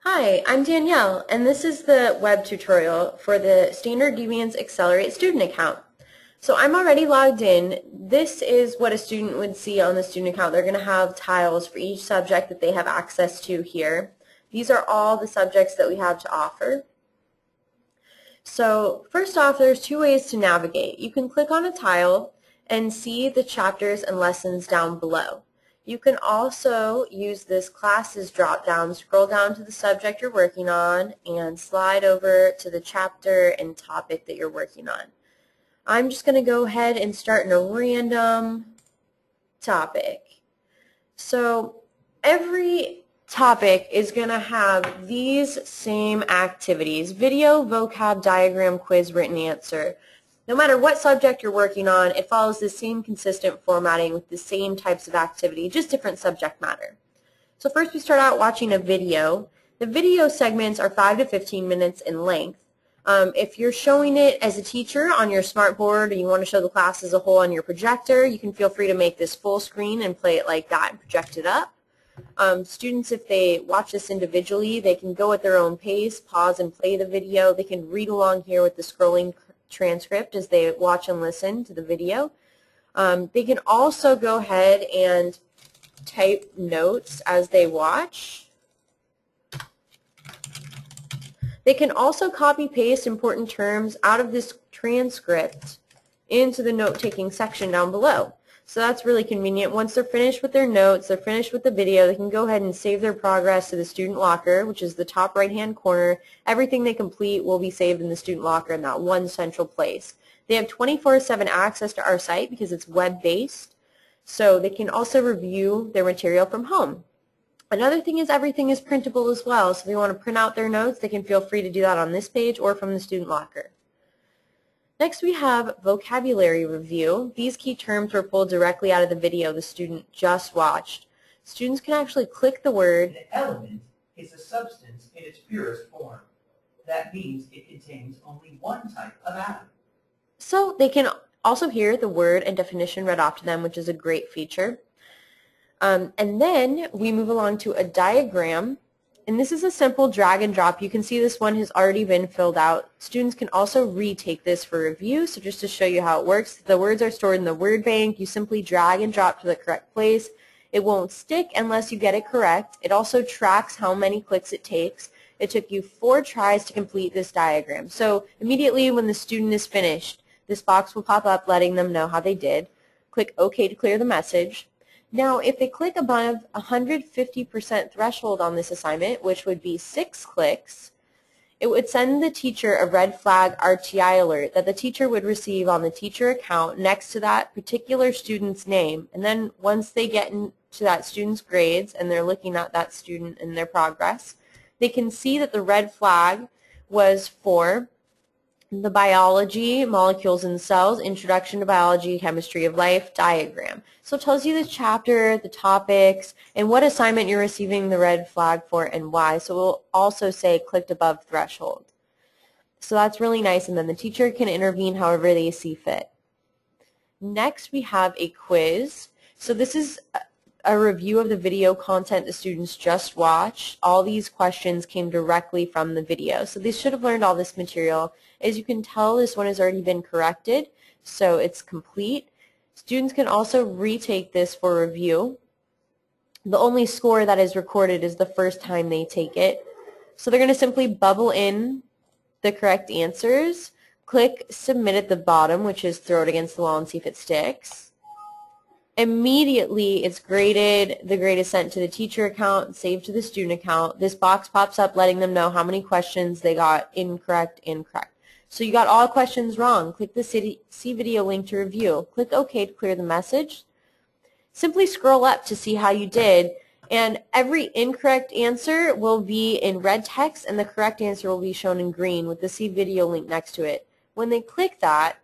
Hi, I'm Danielle, and this is the web tutorial for the Standard Deviants Accelerate student account. So I'm already logged in. This is what a student would see on the student account. They're going to have tiles for each subject that they have access to here. These are all the subjects that we have to offer. So first off, there's two ways to navigate. You can click on a tile and see the chapters and lessons down below. You can also use this classes drop-down, scroll down to the subject you're working on, and slide over to the chapter and topic that you're working on. I'm just going to go ahead and start in a random topic. So every topic is going to have these same activities: video, vocab, diagram, quiz, written answer. No matter what subject you're working on, it follows the same consistent formatting with the same types of activity, just different subject matter. So first we start out watching a video. The video segments are 5 to 15 minutes in length. If you're showing it as a teacher on your smartboard, or you want to show the class as a whole on your projector, you can feel free to make this full screen and play it like that and project it up. Students, if they watch this individually, they can go at their own pace, pause and play the video. They can read along here with the scrolling transcript as they watch and listen to the video. They can also go ahead and type notes as they watch. They can also copy-paste important terms out of this transcript into the note-taking section down below. So that's really convenient. Once they're finished with their notes, they're finished with the video, they can go ahead and save their progress to the student locker, which is the top right-hand corner. Everything they complete will be saved in the student locker in that one central place. They have 24/7 access to our site because it's web-based, so they can also review their material from home. Another thing is everything is printable as well, so if they want to print out their notes, they can feel free to do that on this page or from the student locker. Next we have vocabulary review. These key terms were pulled directly out of the video the student just watched. Students can actually click the word. An element is a substance in its purest form. That means it contains only one type of atom. So they can also hear the word and definition read off to them, which is a great feature. And then we move along to a diagram. And this is a simple drag and drop. You can see this one has already been filled out. Students can also retake this for review. So just to show you how it works, the words are stored in the word bank. You simply drag and drop to the correct place. It won't stick unless you get it correct. It also tracks how many clicks it takes. It took you 4 tries to complete this diagram. So immediately when the student is finished, this box will pop up letting them know how they did. Click OK to clear the message. Now, if they click above 150% threshold on this assignment, which would be 6 clicks, it would send the teacher a red flag RTI alert that the teacher would receive on the teacher account next to that particular student's name. And then once they get into that student's grades and they're looking at that student and their progress, they can see that the red flag was for the biology, molecules and cells, introduction to biology, chemistry of life, diagram. So it tells you the chapter, the topics, and what assignment you're receiving the red flag for and why. So it will also say clicked above threshold. So that's really nice, and then the teacher can intervene however they see fit. Next we have a quiz. So this is a review of the video content the students just watched. All these questions came directly from the video. So they should have learned all this material. As you can tell, this one has already been corrected, so it's complete. Students can also retake this for review. The only score that is recorded is the first time they take it. So they're going to simply bubble in the correct answers, click submit at the bottom, which is throw it against the wall and see if it sticks. Immediately it's graded, the grade is sent to the teacher account, saved to the student account. This box pops up letting them know how many questions they got incorrect and correct. So you got all questions wrong. Click the see video link to review. Click OK to clear the message. Simply scroll up to see how you did, and every incorrect answer will be in red text and the correct answer will be shown in green with the see video link next to it. When they click that,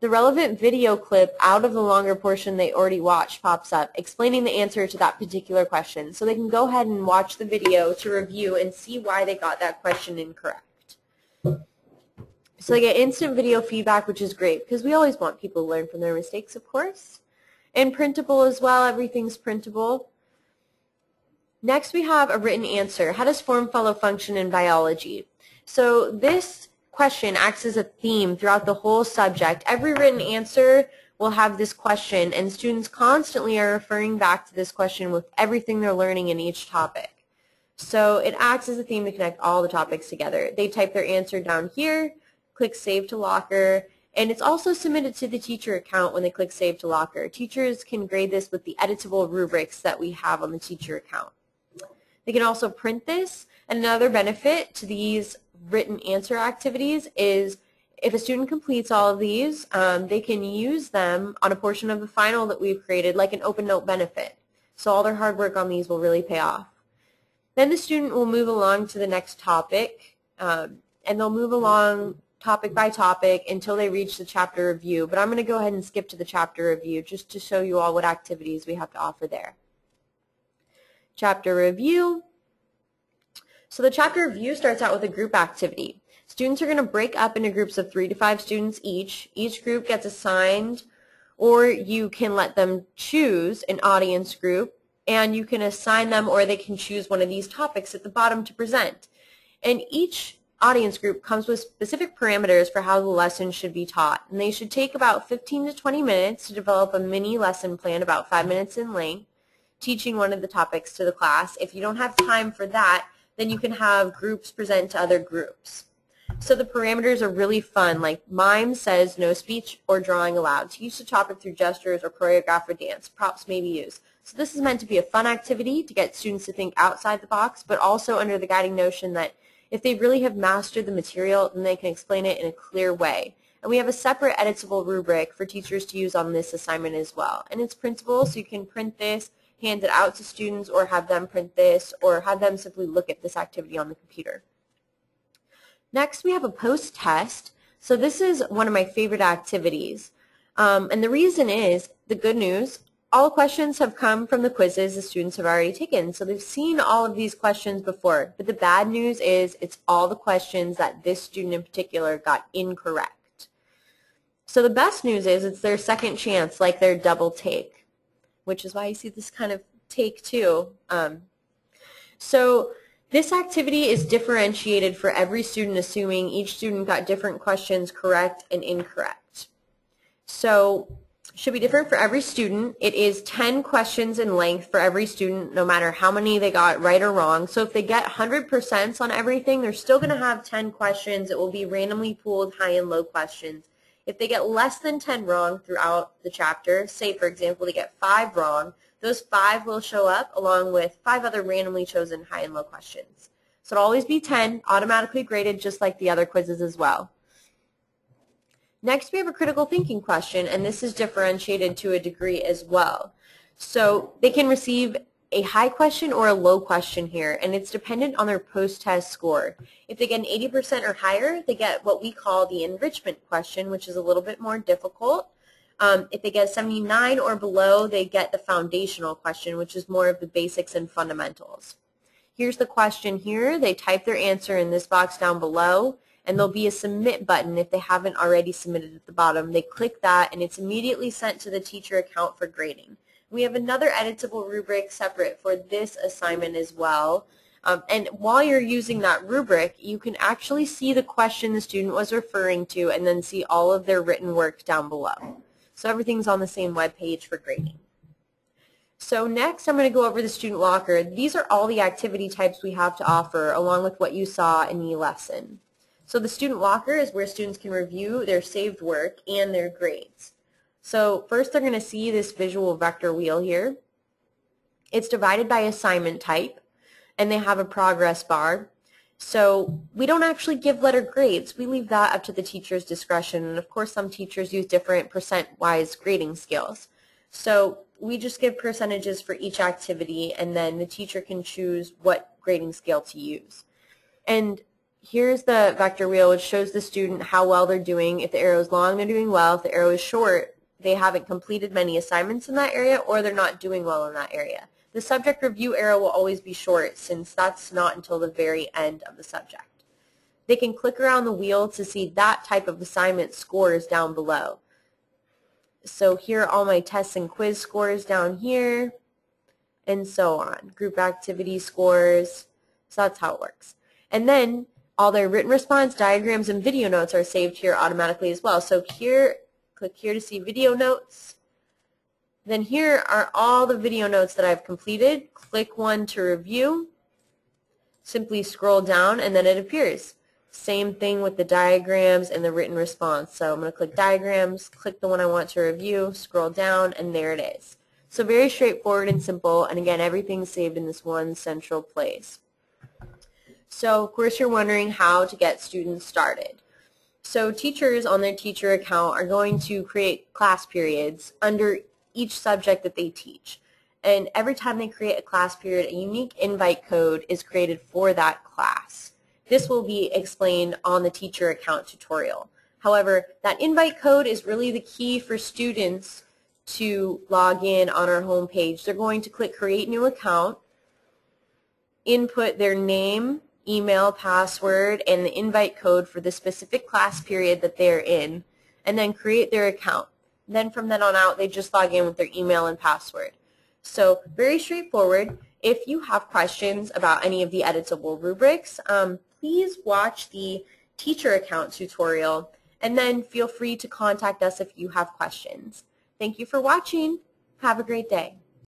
the relevant video clip out of the longer portion they already watched pops up, explaining the answer to that particular question. So they can go ahead and watch the video to review and see why they got that question incorrect. So they get instant video feedback, which is great because we always want people to learn from their mistakes, of course. And printable as well, everything's printable. Next we have a written answer. How does form follow function in biology? So this question acts as a theme throughout the whole subject. Every written answer will have this question, and students constantly are referring back to this question with everything they're learning in each topic. So it acts as a theme to connect all the topics together. They type their answer down here, click Save to Locker, and it's also submitted to the teacher account when they click Save to Locker. Teachers can grade this with the editable rubrics that we have on the teacher account. They can also print this, and another benefit to these written answer activities is if a student completes all of these, they can use them on a portion of the final that we've created, like an open note benefit. So all their hard work on these will really pay off. Then the student will move along to the next topic, and they'll move along topic by topic until they reach the chapter review. But I'm going to go ahead and skip to the chapter review just to show you all what activities we have to offer there. Chapter review. So the chapter review starts out with a group activity. Students are going to break up into groups of 3 to 5 students each. Each group gets assigned, or you can let them choose an audience group, and you can assign them, or they can choose one of these topics at the bottom to present. And each audience group comes with specific parameters for how the lesson should be taught. And they should take about 15 to 20 minutes to develop a mini lesson plan about 5 minutes in length, teaching one of the topics to the class. If you don't have time for that, then you can have groups present to other groups. So the parameters are really fun, like mime says no speech or drawing allowed. Teach the topic through gestures or choreograph or dance. Props may be used. So this is meant to be a fun activity to get students to think outside the box, but also under the guiding notion that if they really have mastered the material, then they can explain it in a clear way. And we have a separate editable rubric for teachers to use on this assignment as well. And it's printable, so you can print this, hand it out to students, or have them print this, or have them simply look at this activity on the computer. Next, we have a post-test. So this is one of my favorite activities. And the reason is, the good news, all questions have come from the quizzes the students have already taken. So they've seen all of these questions before. But the bad news is it's all the questions that this student in particular got incorrect. So the best news is it's their second chance, like their double take, which is why you see this kind of take two. So this activity is differentiated for every student, assuming each student got different questions correct and incorrect. So should be different for every student. It is 10 questions in length for every student, no matter how many they got right or wrong. So if they get 100% on everything, they're still going to have 10 questions. It will be randomly pooled high and low questions. If they get less than 10 wrong throughout the chapter, say for example they get 5 wrong, those 5 will show up along with 5 other randomly chosen high and low questions. So it'll always be 10, automatically graded just like the other quizzes as well. Next, we have a critical thinking question, and this is differentiated to a degree as well. So they can receive a high question or a low question here, and it's dependent on their post-test score. If they get an 80% or higher, they get what we call the enrichment question, which is a little bit more difficult. If they get 79 or below, they get the foundational question, which is more of the basics and fundamentals. Here's the question here. They type their answer in this box down below, and there'll be a submit button if they haven't already submitted at the bottom. They click that, and it's immediately sent to the teacher account for grading. We have another editable rubric separate for this assignment as well. And while you're using that rubric, you can actually see the question the student was referring to and then see all of their written work down below. So everything's on the same web page for grading. So next, I'm going to go over the student locker. These are all the activity types we have to offer, along with what you saw in the lesson. So the student locker is where students can review their saved work and their grades. So first they're going to see this visual vector wheel here. It's divided by assignment type, and they have a progress bar. So we don't actually give letter grades. We leave that up to the teacher's discretion. And of course some teachers use different percent-wise grading scales. So we just give percentages for each activity, and then the teacher can choose what grading scale to use. And here's the vector wheel, which shows the student how well they're doing. If the arrow is long, they're doing well. If the arrow is short, they haven't completed many assignments in that area, or they're not doing well in that area. The subject review arrow will always be short, since that's not until the very end of the subject. They can click around the wheel to see that type of assignment scores down below. So here are all my tests and quiz scores down here. and so on. Group activity scores, so that's how it works. And then all their written response, diagrams, and video notes are saved here automatically as well. So here, click here to see video notes. Then here are all the video notes that I've completed. Click one to review. Simply scroll down and then it appears. Same thing with the diagrams and the written response. So I'm going to click diagrams, click the one I want to review, scroll down, and there it is. So very straightforward and simple, and again, everything's saved in this one central place. So of course you're wondering how to get students started. So teachers on their teacher account are going to create class periods under each subject that they teach. And every time they create a class period, a unique invite code is created for that class. This will be explained on the teacher account tutorial. However, that invite code is really the key for students to log in on our home page. They're going to click create new account, input their name, email, password, and the invite code for the specific class period that they're in, and then create their account. Then from then on out, they just log in with their email and password. So very straightforward. If you have questions about any of the editable rubrics, please watch the teacher account tutorial, and then feel free to contact us if you have questions. Thank you for watching. Have a great day.